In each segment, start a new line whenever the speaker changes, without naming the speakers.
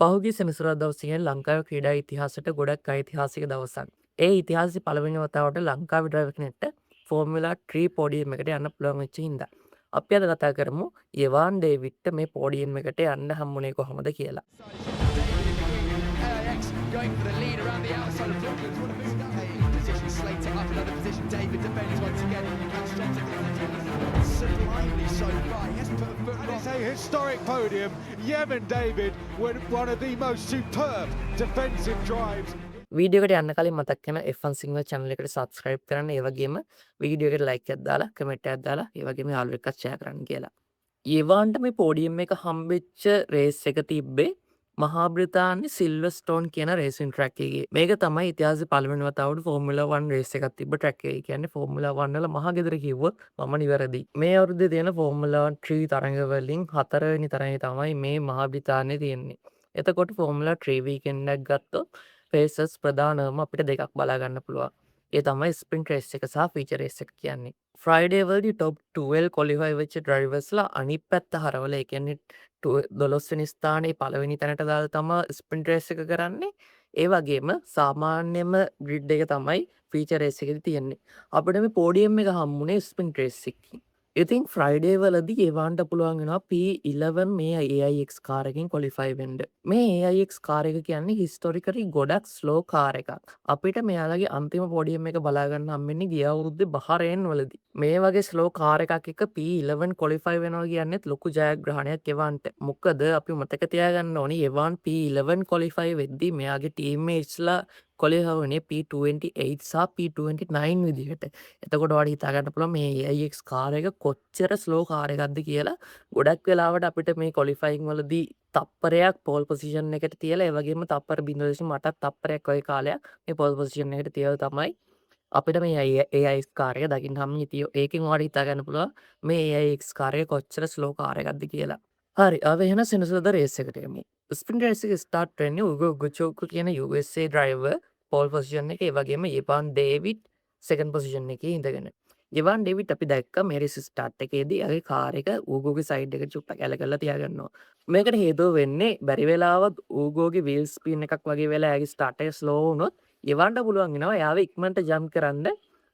පහුගිය සෙනසුරාදා දවසේ ලංකාවේ ක්‍රීඩා ඉතිහාසයට ගොඩක් ඓතිහාසික දවසක්. ඒ ඉතිහාසයේ පළවෙනි වතාවට ලංකාවේ ඩ්‍රයිවර් කෙනෙක්ට ෆෝමියුලා 3 පෝඩියම් එකට යන්න පුළුවන් වෙච්ච හින්දා. අපි අද කතා කරමු යෙවාන් ඩේවිඩ්ට මේ පෝඩියම් එකට යන්න හම්බුනේ කොහොමද කියලා.
AIX going for the lead around the outside of Falklands. What a move that is. Position Slater up another position. David defends once again. Catastrophic. Sublimely so far. He hasn't put a foot wrong.
It's a historic podium. Yemen David with one of the most superb defensive drives.
Video එකට යන්න කලින් මතක් කරන F1 Sinhala channel එකට subscribe කරන්න. ඒ වගේම video එකට like එකක් දාලා comment එකක් දාලා ඒ වගේම යාළුවෙක් එක්ක share කරන්න කියලා. යෙවාන්ට මේ පෝඩියම් එක හම්බෙච්ච රේස් එක තිබ්බේ මහා බ්‍රිතාන්‍ය සිල්වර්ස්ටෝන් කියන රේසින් ට්‍රැක් එකේ. මේක තමයි ඉතිහාසයේ පළවෙනි වතාවට ෆෝමියුලා 1 රේස් එකක් තිබ්බ ට්‍රැක් එක. ඒ කියන්නේ ෆෝමියුලා 1 වල මහා ගෙදර කිව්වොත් මම නිවැරදි. මේ අවුරුද්දේ තියෙන ෆෝමියුලා 3 තරඟ වලින් 4 වෙනි තරඟේ තමයි මේ මහා බ්‍රිතාන්‍යයේ තියෙන්නේ. එතකොට ෆෝමියුලා 3 වීකෙන්ඩ් එකක් ගත්තොත් රේසස් ප්‍රධානම අපිට දෙකක් බලා ගන්න පුළුවන්. ඒ තමයි ස්ප්‍රින්ට් රේස් එක සහ ෆීචර් රේස් එක කියන්නේ. ෆ්‍රයිඩේ වලදී টොප් 12 ක්වොලිෆයි වෙච්ච ඩ්‍රයිවර්ස්ලා අනිත් පැත්ත හරවලා ඒ කියන්නේ 12 වෙනි ස්ථානයේ පළවෙනි තැනට දාලා තමයි ස්ප්‍රින්ට් රේස් එක කරන්නේ. ඒ වගේම සාමාන්‍යම ග්‍රිඩ් එක තමයි ෆීචර් රේස් එකේදී තියෙන්නේ. අපිට මේ පෝඩියම් එක හම්බුනේ ස්ප්‍රින්ට් රේස් එකකින්. ඉතින් ෆ්‍රයිඩේ වලදී ඒවාන්ට පුළුවන් වෙනවා P11 මේ AIX කාර් එකකින් ක්වොලිෆයි වෙන්න. මේ AIX කාර් එක කියන්නේ හිස්ටොරිකලි ගොඩක් ස්ලෝ කාර් එකක්. අපිට මෙයාලගේ අන්තිම පෝඩියම් එක බලා ගන්න හම්බෙන්නේ ගිය අවුරුද්දේ බහරේන් වලදී. මේ වගේ ස්ලෝ කාර් එකක් එක P11 ක්වොලිෆයි වෙනවා කියන්නේත් ලොකු ජයග්‍රහණයක් එවාන්ට. මොකද අපි මතක තියාගන්න ඕනේ එවාන් P11 ක්වොලිෆයි වෙද්දී මෙයාගේ ටීම්මේට්ස්ලා ක්වොලිෆයි වුණේ P28 සහ P29 විදිහට. එතකොට ඔයාලට හිතා ගන්න පුළුවන් මේ AIX කාර් එක කොච්චර ස්ලෝ කාර් එකක්ද කියලා. ගොඩක් වෙලාවට අපිට මේ ක්වොලිෆයින් වලදී තප්පරයක් පෝල් පොසිෂන් එකට තියලා ඒ වගේම තප්පර 0.8ක් තප්පරයක් වගේ කාලයක් මේ පෝල් පොසිෂන් එකට තියලා තමයි අපිට මේ AIX කාර් එක දකින්න හම්බෙන්නේ. ඉතින් ඒකෙන් ඔයාලට හිතා ගන්න පුළුවන් මේ AIX කාර් එක කොච්චර ස්ලෝ කාර් එකක්ද කියලා. හරි අපි එහෙනම් සෙනසුරාදා රේස් එකට යමු. ස්ප්‍රින්ට් රේස් එක ස්ටාර්ට් වෙන්නේ උගෝ ගොචෝකු කියන USA ඩ්‍රයිවර් පෝල් පොසිෂන් එකේ. ඒ වගේම යෙවාන් ඩේවිඩ් සෙකන්ඩ් පොසිෂන් එකේ ඉඳගෙන. යෙවාන් ඩේවිඩ් අපි දැක්කා මේ රේස් ස්ටාර්ට් එකේදී අගේ කාර් එක ඌගෝගේ සයිඩ් එකට චුට්ටක් ඇල කරලා තියාගන්නවා. මේකට හේතුව වෙන්නේ බැරි වෙලාවත් ඌගෝගේ වීල් ස්පීන් එකක් වගේ වෙලා එයාගේ ස්ටාර්ට් එක ස්ලෝ වුණොත් යෙවාන්ට පුළුවන් වෙනවා එයාව ඉක්මනට ජම්ප් කරන්න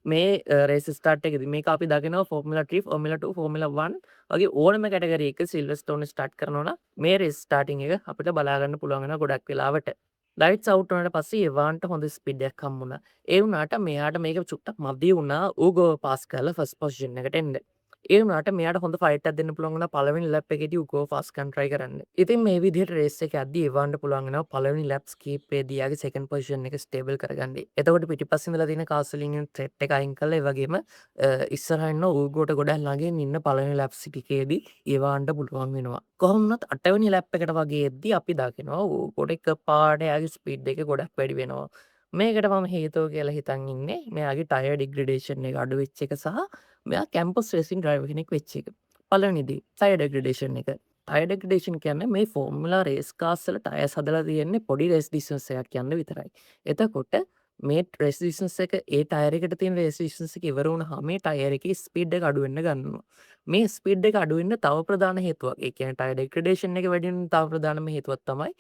මේ රේස් ස්ටාර්ට් එකේදී. මේක අපි දකිනවා ෆෝමියුලා 3, ෆෝමියුලා 2, ෆෝමියුලා 1 වගේ ඕනම කැටගරි එකක සිල්වර්ස්ටෝන් ස්ටාර්ට් කරනවා නම් මේ රේස් ස්ටාර්ටින් එක අපිට බලා ගන්න පුළුවන් වෙනවා ගොඩක් වෙලාවට. ලයිට්ස් අවුට් වුණාට පස්සේ එවාන්ට හොඳ ස්පීඩ් එකක් හම්බුණා. ඒ වුණාට මෙයාට මේක චුට්ටක් මදි වුණා ඌගෝ පාස් කරලා ෆස්ට් පොසිෂන් එකට එන්න. ඒ වුණාට මෙයාට හොඳ ෆයිට් එකක් දෙන්න පුළුවන් වුණා පළවෙනි ලැප් එකේදී ඌගෝ ෆාස්ට් ගන්න try කරන්න. ඉතින් මේ විදිහට රේස් එක යද්දී එවාන්ට පුළුවන් වෙනවා පළවෙනි ලැප්ස් කීපෙදී යාගේ සෙකන්ඩ් පොසිෂන් එක ස්ටේබල් කරගන්න. එතකොට පිටිපස්සේ ඉඳලා තියෙන කාසලින් ත්‍රෙට් එක අයින් කරලා ඒ වගේම ඉස්සරහින් ඌගෝට ගොඩක් ළඟින් ඉන්න පළවෙනි ලැප්ස් ටිකේදී එවාන්ට පුළුවන් වෙනවා. කොහොම වුණත් 8 වෙනි ලැප් එකට වගේ එද්දී අපි දකිනවා ඌගෝට එකපාරට යාගේ ස්පීඩ් එක ගොඩක් වැඩි වෙනවා. මේකට මම හේතුව කියලා හිතන් ඉන්නේ මෙයාගේ ටයර් ඩිග්‍රඩේෂන් එක අඩු වෙච්ච එක සහ මෙයා කැම්පස් රේසින් ඩ්‍රයිවර් කෙනෙක් වෙච්ච එක. පළවෙනි දේ ටයර් ඩිග්‍රඩේෂන් එක. ටයර් ඩිග්‍රඩේෂන් කියන්නේ මේ ෆෝමියුලා රේස් කාර්ස් වල ටයර්ස් හදලා තියෙන්නේ පොඩි රේස් ඩිස්ටන්ස් එකක් යන්න විතරයි. එතකොට මේ රේස් ඩිස්ටන්ස් එක ඒ ටයර් එකට තියෙන රේස් ඩිස්ටන්ස් එක ඉවර වුණාම මේ ටයර් එකේ ස්පීඩ් එක අඩු වෙන්න ගන්නවා. මේ ස්පීඩ් එක අඩු වෙන්න තව ප්‍රධාන හේතුවක්. ඒ කියන්නේ ටයර් ඩිග්‍රඩේෂන් එක වැඩි වෙන තව ප්‍රධානම හේතුවක් තමයි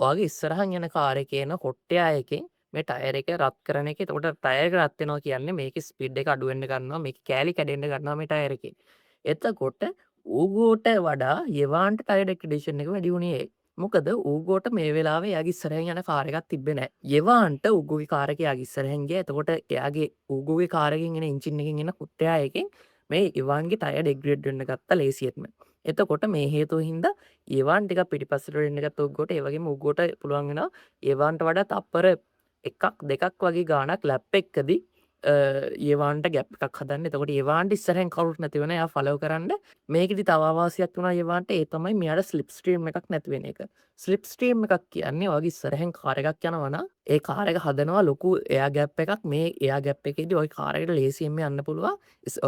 ඔයාගේ ඉස්සරහන් යන කාර් එකේ එන කොට්ටයා එකෙන් මේ ටයර් එක රත් කරන එක. එතකොට ටයර් එක රත් වෙනවා කියන්නේ මේකේ ස්පීඩ් එක අඩු වෙන්න ගන්නවා. මේකේ කෑලි කැඩෙන්න ගන්නවා මේ ටයර් එකේ. එතකොට ඌගෝට වඩා යෙවාන්ට ටයර් ඩිග්‍රඩේෂන් එක වැඩි වුණේ ඇයි? මොකද ඌගෝට මේ වෙලාවේ එයාගේ ඉස්සරහින් යන කාර් එකක් තිබ්බේ නැහැ. යෙවාන්ට ඌගෝගේ කාර් එක එයාගේ ඉස්සරහින් ගියා. එතකොට එයාගේ ඌගෝගේ කාර් එකෙන් එන එන්ජින් එකෙන් එන කුට්ටයා එකෙන් මේ යෙවාන්ගේ ටයර් ඩිග්‍රේඩ් වෙන්න ගත්තා ලේසියෙන්ම. එතකොට මේ හේතුව හින්දා යෙවාන් ටිකක් පිටිපස්සට වෙන්න ගත්ත ඌගෝට. ඒ වගේම ඌගෝට පුළුවන් වෙනවා යෙවාන්ට වඩා තප්පර එකක් දෙකක් වගේ ගාණක් ලැප් එකකදී යෙවාන්ට ගැප් එකක් හදන්න. එතකොට යෙවාන්ට ඉස්සරහෙන් කවුරුත් නැති වෙන එයා ෆලෝ කරන්න. මේකෙදි තව අවාසියක් වුණා යෙවාන්ට. ඒ තමයි මෙයාට ස්ලිප් ස්ට්‍රීම් එකක් නැති වෙන එක. ස්ලිප් ස්ට්‍රීම් එකක් කියන්නේ ඔයගේ ඉස්සරහෙන් කාර් එකක් යනවා නම් ඒ කාර් එක හදනවා ලොකු එයා ගැප් එකක්. මේ එයා ගැප් එකේදී ඔය කාර් එකට ලේසියෙන්ම යන්න පුළුවන්.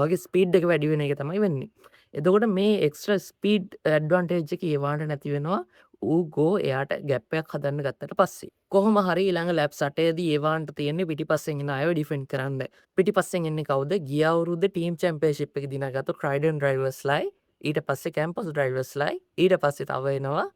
ඔයගේ ස්පීඩ් එක වැඩි වෙන එක තමයි වෙන්නේ. එතකොට මේ එක්ස්ට්‍රා ස්පීඩ් ඇඩ්වාන්ටේජ් එක යෙවාන්ට නැති වෙනවා. ඌගෝ එයාට ගැප් එකක් හදන්න ගත්තට පස්සේ. කොහොම හරි ඊළඟ ලැප් 8ේදී යෙවාන්ට තියෙන්නේ පිටිපස්සෙන් එන අයව ඩිෆෙන්ඩ් කරන්න. පිටිපස්සෙන් එන්නේ කවුද? ගිය අවුරුද්දේ ටීම් චැම්පියන්ෂිප් එක දිනාගත්තු ට්‍රයිඩන් ඩ්‍රයිවර්ස්ලයි ඊට පස්සේ කැම්පස් ඩ්‍රයිවර්ස්ලයි ඊට පස්සේ තව එනවා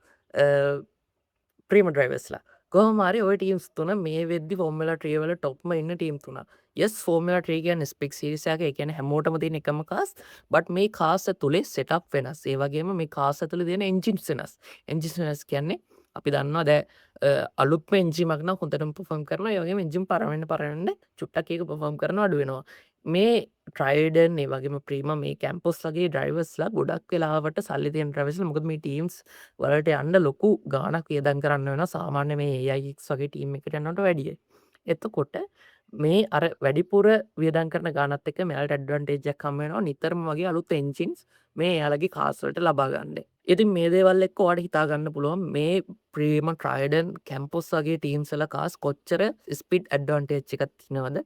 ප්‍රීම ඩ්‍රයිවස්ලා කොහමරි ඔය ටීම්ස් තුන මේ වෙද්දි ෆෝර්මුලා 3 වල ටොප්ම ඉන්න ටීම් තුන. yes ෆෝර්මුලා 3 කියන්නේ ස්පෙක් සීරීස් එකක ඒ කියන්නේ හැමෝටම තියෙන එකම කාස් බට් මේ කාස් ඇතුලේ සෙටප් වෙනස්. ඒ වගේම මේ කාස් ඇතුලේ තියෙන එන්ජින්ස් වෙනස්. එන්ජින්ස් වෙනස් කියන්නේ අපි දන්නවා දැන් අලුත්ම එන්ජිමක් නම් හොඳටම පර්ෆෝම් කරනවා. ඒ වගේම එන්ජින් පරවෙන්න චුට්ටක් ඒක පර්ෆෝම් කරනවා අඩු වෙනවා. මේ ට්‍රයිඩන් ඒ වගේම ප්‍රීම මේ කැම්පස් වගේ ඩ්‍රයිවර්ස්ලා ගොඩක් වෙලාවට සල්ලි තියෙන ඩ්‍රයිවර්ස්ලා මොකද මේ ටීම්ස් වලට යන්න ලොකු ගාණක් වියදම් කරන්න වෙනවා සාමාන්‍ය මේ AIX වගේ ටීම් එකකට යනවට වැඩිය. එතකොට මේ අර වැඩිපුර වියදම් කරන ගාණත් එක්ක මෙයාලට ඇඩ්වාන්ටේජ් එකක් හම්බ වෙනවා නිතරම වගේ අලුත් එන්ජින්ස් මේ එයාලගේ කාස් වලට ලබා ගන්න. ඉතින් මේ දේවල් එක්ක ඔයාලට හිතා ගන්න පුළුවන් මේ ප්‍රීම ට්‍රයිඩන් කැම්පස් වගේ ටීම්ස් වල කාස් කොච්චර ස්පීඩ් ඇඩ්වාන්ටේජ් එකක් තියෙනවද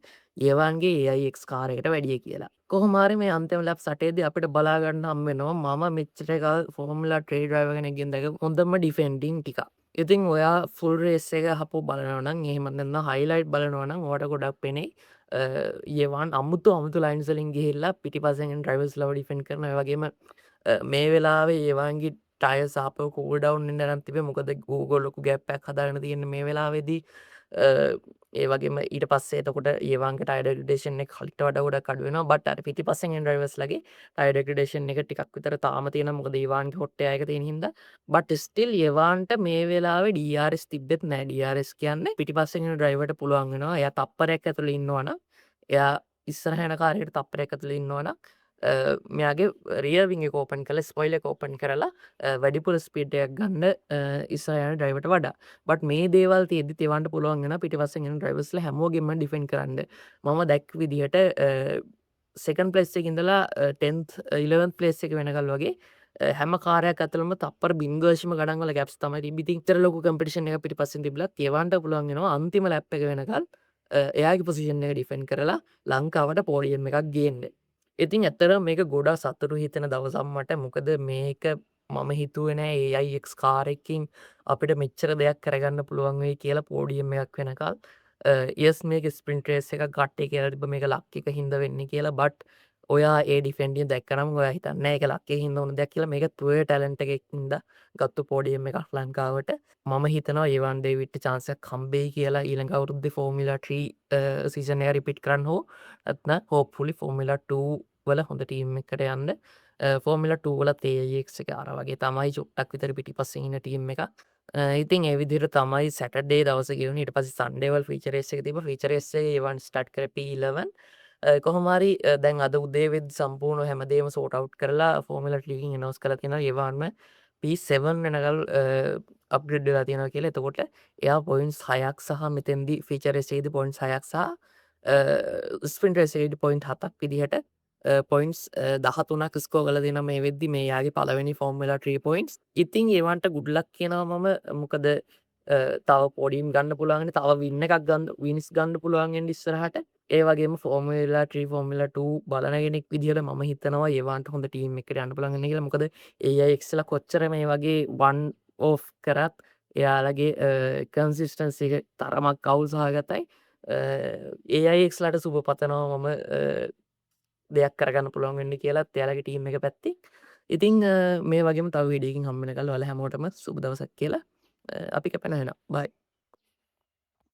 ඒවන්ගේ AIX කාර් එකට වැඩිය කියලා. කොහොම හරි මේ අන්තිම ලැප් 8ේදී අපිට බලා ගන්න හම්බ වෙනවා මම මෙච්චර කාල ෆෝමියුලා 3 ඩ්‍රයිවර් කෙනෙක්ගෙන් දැක හොඳම ඩිෆෙන්ඩින් ටික. ඉතින් ඔයා ෆුල් රේස් එක හපු බලනවා නම් එහෙම නැත්නම් හයිලයිට් බලනවා නම් ඔයාට ගොඩක් පෙනේ ඒවන් අමුතු ලයින්ස් වලින් ගිහිල්ලා පිටිපස්සෙන් ඩ්‍රයිවර්ස් ලව ඩිෆෙන්ඩ් කරන ඒ වගේම මේ වෙලාවේ ඒවන්ගේ ටයර්ස් ආපහු කූල් ඩවුන් වෙන්න නම් තිබේ මොකද Google ලොකු ගෑප් එකක් හදාගෙන තියෙන මේ වෙලාවේදී ඒ වගේම ඊට පස්සේ එතකොට ඒවන්ගේ ටයර් ඩෙග්‍රේඩේෂන් එක කලිට වඩා ගොඩක් අඩු වෙනවා බට් අර පිටිපස්සෙන් එන ඩ්‍රයිවර්ස් ලගේ ටයර් ඩෙග්‍රේඩේෂන් එක ටිකක් විතර තාම තියෙනවා මොකද ඒවන්ගේ හොට් එයා එක තියෙන හින්දා බට් ස්ටිල් ඒවන්ට මේ වෙලාවේ DRS තිබ්බෙත් නෑ DRS කියන්නේ පිටිපස්සෙන් එන ඩ්‍රයිවර්ට පුළුවන් වෙනවා එයා තප්පරයක් ඇතුළේ ඉන්නවනම් එයා ඉස්සරහ යන කාරයකට තප්පරයක් ඇතුළේ ඉන්නවනම් මෙයාගේ රියර්විං එක ඕපන් කරලා ස්පොයිලර් එක ඕපන් කරලා වැඩිපුර ස්පීඩ් එකක් ගන්න ඉස්සරහ යන ඩ්‍රයිවර්ට වඩා. බට් මේ දේවල් තියෙද්දි තේවන්න පුළුවන් වෙනවා පිටිපස්සෙන් එන ඩ්‍රයිවර්ස්ලා හැමෝගෙම ඩිෆෙන්ඩ් කරන්න. මම දැක්ක විදිහට සෙකන්ඩ් ප්ලේස් එකේ ඉඳලා 10th 11th ප්ලේස් එක වෙනකල් වගේ හැම කාරයක් ඇතුළම තප්පර 0.0 ගණන් වල ගැප්ස් තමයි තිබ්බේ. ඉතින් ඉතර ලොකු කම්පිටිෂන් එකක් පිටිපස්සෙන් තිබ්බලත් තේවන්න පුළුවන් වෙනවා අන්තිම ලැප් එක වෙනකල් එයාගේ පොසිෂන් එක ඩිෆෙන්ඩ් කරලා ලංකාවට පෝඩියම් එකක් ගේන්න. ඉතින් ඇත්තටම මේක ගොඩක් සතුටු හිතෙන දවසක් මට. මොකද මේක මම හිතුවේ නෑ AIX කාර් එකකින් අපිට මෙච්චර දෙයක් කරගන්න පුළුවන් වෙයි කියලා පෝඩියම් එකක් වෙනකල්. yes මේක ස්ප්‍රින්ට් රේස් එකක් ගට්ටේ කියලා තිබ්බ මේක ලක් එක හින්දා වෙන්නේ කියලා. බට් ඔයා ඒ ඩිෆෙන්ඩින් දැක්කනම් ඔයා හිතන්නේ නෑ ඒක ලක් එකකින් හින්දා වුණ දෙයක් කියලා. මේක pure talent එකකින් හින්දා ගත්තු පෝඩියම් එකක් ලංකාවට. මම හිතනවා ඒවන් ඩේවිඩ්ට chance එකක් හම්බෙයි කියලා ඊළඟ අවුරුද්දේ ෆෝමියුලා 3 සීසන් එක රිපීට් කරන්න හෝ නැත්නම් hopefully ෆෝමියුලා 2 වල හොඳ ටීම් එකකට යන්න. ෆෝමියුලා 2 වලත් AIX එක අර වගේ තමයි චුට්ටක් විතර පිටිපස්සෙන් ඉන්න ටීම් එකක්. ඉතින් ඒ විදිහට තමයි සැටර්ඩේ දවසේ ගෙවුනේ. ඊට පස්සේ සන්ඩේ වල ෆීචර් රේස් එක තිබ්බා. ෆීචර් රේස් එකේ ඒවන් ස්ටාර්ට් කරේ P11. කොහොම හරි දැන් අද උදේ වෙද්දි සම්පූර්ණ හැමදේම සෝට් අවුට් කරලා ෆෝමියුලා 3 කින් අනවුන්ස් කරලා තියෙනවා. ඒවන්ම P7 වෙනකල් අප්ග්‍රේඩ් වෙලා තියෙනවා කියලා. එතකොට එයා පොයින්ට්ස් 6ක් සහ මෙතෙන්දී ෆීචර් රේස් එකේදී පොයින්ට්ස් 6ක් සහ ස්ප්‍රින්ට් රේස් එකේදී පොයින්ට් 7ක් විදිහට පොයින්ට්ස් 13ක් ස්කෝර් කරලා දෙනවා මේ වෙද්දි මේ යාගේ පළවෙනි ෆෝමියුලා 3 පොයින්ට්ස්. ඉතින් ඒවන්ට ගුඩ් ලක් කියනවා මම. මොකද තව පොඩියම් ගන්න පුළුවන් වෙන්නේ තව වින් එකක් ගන්න වින්ස් ගන්න පුළුවන් වෙන්නේ ඉස්සරහට. ඒ වගේම ෆෝමියුලා 3 ෆෝමියුලා 2 බලන කෙනෙක් විදිහට මම හිතනවා ඒවන්ට හොඳ ටීම් එකකට යන්න පුළුවන් වෙන්නේ කියලා. මොකද AIX ලා කොච්චර මේ වගේ one off කරත් එයාලගේ කන්සිස්ටන්සි එක තරමක් අවුල් සහගතයි. AIX ලාට සුබ පතනවා මම දෙයක් කරගන්න පුළුවන් වෙන්න කියලාත් එයාලගේ ටීම් එක පැත්තෙන්. ඉතින් මේ වගේම තව වීඩියෝ එකකින් හම්බ වෙනකල් ඔයාලා හැමෝටම සුබ දවසක් කියලා අපි කැපෙනවා. බයි.